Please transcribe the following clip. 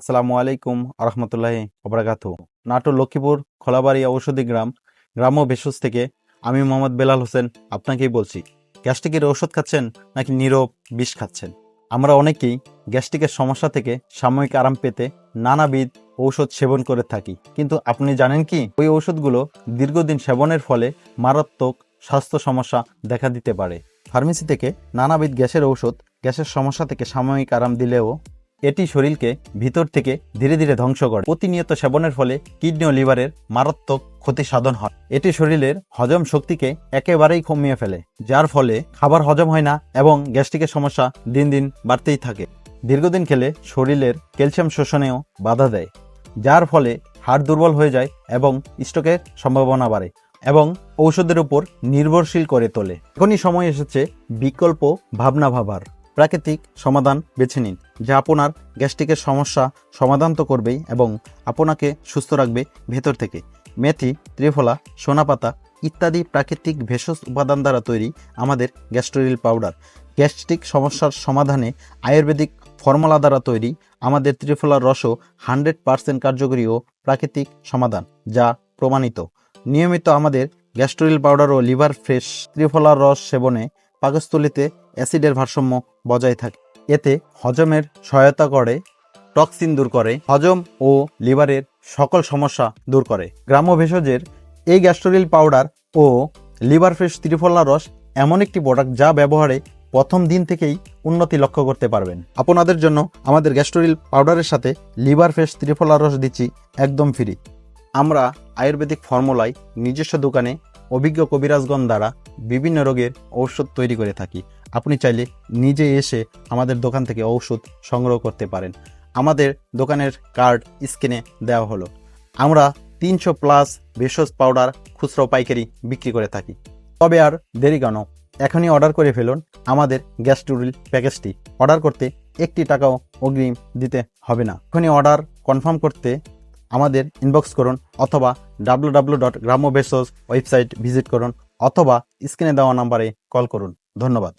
আসসালামু আলাইকুম আরহামতুল্লাহি ওবরাকাতু। নাটোর লক্ষ্মীপুর খোলাবাড়ি ঔষধি গ্রাম্য ভেষজ থেকে আমি মোহাম্মদ বেলাল হোসেন আপনাকেই বলছি। গ্যাস্ট্রিকের ঔষধ খাচ্ছেন নাকি নীরব বিষ খাচ্ছেন? আমরা অনেকেই গ্যাস্ট্রিকের সমস্যা থেকে সাময়িক আরাম পেতে নানাবিধ ঔষধ সেবন করে থাকি, কিন্তু আপনি জানেন কি ওই ঔষধগুলো দীর্ঘদিন সেবনের ফলে মারাত্মক স্বাস্থ্য সমস্যা দেখা দিতে পারে। ফার্মেসি থেকে নানাবিধ গ্যাসের ঔষধ গ্যাসের সমস্যা থেকে সাময়িক আরাম দিলেও এটি শরীরকে ভিতর থেকে ধীরে ধীরে ধ্বংস করে। প্রতিনিয়ত সেবনের ফলে কিডনি ও লিভারের মারাত্মক ক্ষতি সাধন হয়। এটি শরীরের হজম শক্তিকে একেবারেই কমিয়ে ফেলে, যার ফলে খাবার হজম হয় না এবং গ্যাস্ট্রিকের সমস্যা দিন দিন বাড়তেই থাকে। দীর্ঘদিন খেলে শরীরের ক্যালসিয়াম শোষণেও বাধা দেয়, যার ফলে হাড় দুর্বল হয়ে যায় এবং স্ট্রোকের সম্ভাবনা বাড়ে এবং ঔষধের উপর নির্ভরশীল করে তোলে। এখনই সময় এসেছে বিকল্প ভাবনা ভাবার। প্রাকৃতিক সমাধান বেছে নিন, যা আপনার গ্যাস্ট্রিকের সমস্যা সমাধান তো করবেই এবং আপনাকে সুস্থ রাখবে ভেতর থেকে। মেথি, ত্রিফলা, সোনাপাতা ইত্যাদি প্রাকৃতিক ভেষজ উপাদান দ্বারা তৈরি আমাদের গ্যাস্ট্রোরিল পাউডার। গ্যাস্ট্রিক সমস্যার সমাধানে আয়ুর্বেদিক ফর্মুলা দ্বারা তৈরি আমাদের ত্রিফলার রসও 100% কার্যকরী ও প্রাকৃতিক সমাধান, যা প্রমাণিত। নিয়মিত আমাদের গ্যাস্ট্রোরিল পাউডার ও লিভার ফ্রেশ ত্রিফলার রস সেবনে পাকস্থলীতে অ্যাসিডের ভারসাম্য বজায় থাকে। এতে হজমের সহায়তা করে, টক্সিন দূর করে, হজম ও লিভারের সকল সমস্যা দূর করে। গ্রাম্য ভেষজের এই গ্যাস্ট্রোরিল পাউডার ও লিভার ফ্রেশ ত্রিফলা রস এমন একটি প্রোডাক্ট যা ব্যবহারে প্রথম দিন থেকেই উন্নতি লক্ষ্য করতে পারবেন। আপনাদের জন্য আমাদের গ্যাস্ট্রোরিল পাউডারের সাথে লিভার ফ্রেশ ত্রিফলা রস দিচ্ছি একদম ফ্রি। আমরা আয়ুর্বেদিক ফর্মুলায় নিজস্ব দোকানে অভিজ্ঞ কবিরাজগণ দ্বারা বিভিন্ন রোগের ঔষধ তৈরি করে থাকি। আপনি চাইলে নিজে এসে আমাদের দোকান থেকে ঔষধ সংগ্রহ করতে পারেন। আমাদের দোকানের কার্ড স্ক্রিনে দেওয়া হলো। আমরা 300+ ভেষজ পাউডার খুচরো পাইকারি বিক্রি করে থাকি। তবে আর দেরি কেন, এখনই অর্ডার করে ফেলুন আমাদের গ্যাস্ট্রোরিল প্যাকেজটি। অর্ডার করতে 1 টাকাও অগ্রিম দিতে হবে না। এখনই অর্ডার কনফার্ম করতে আমাদের ইনবক্স করুন অথবা www.grammobheshoj ওয়েবসাইট ভিজিট করুন অথবা স্ক্রিনে দেওয়া নাম্বারে কল করুন। ধন্যবাদ।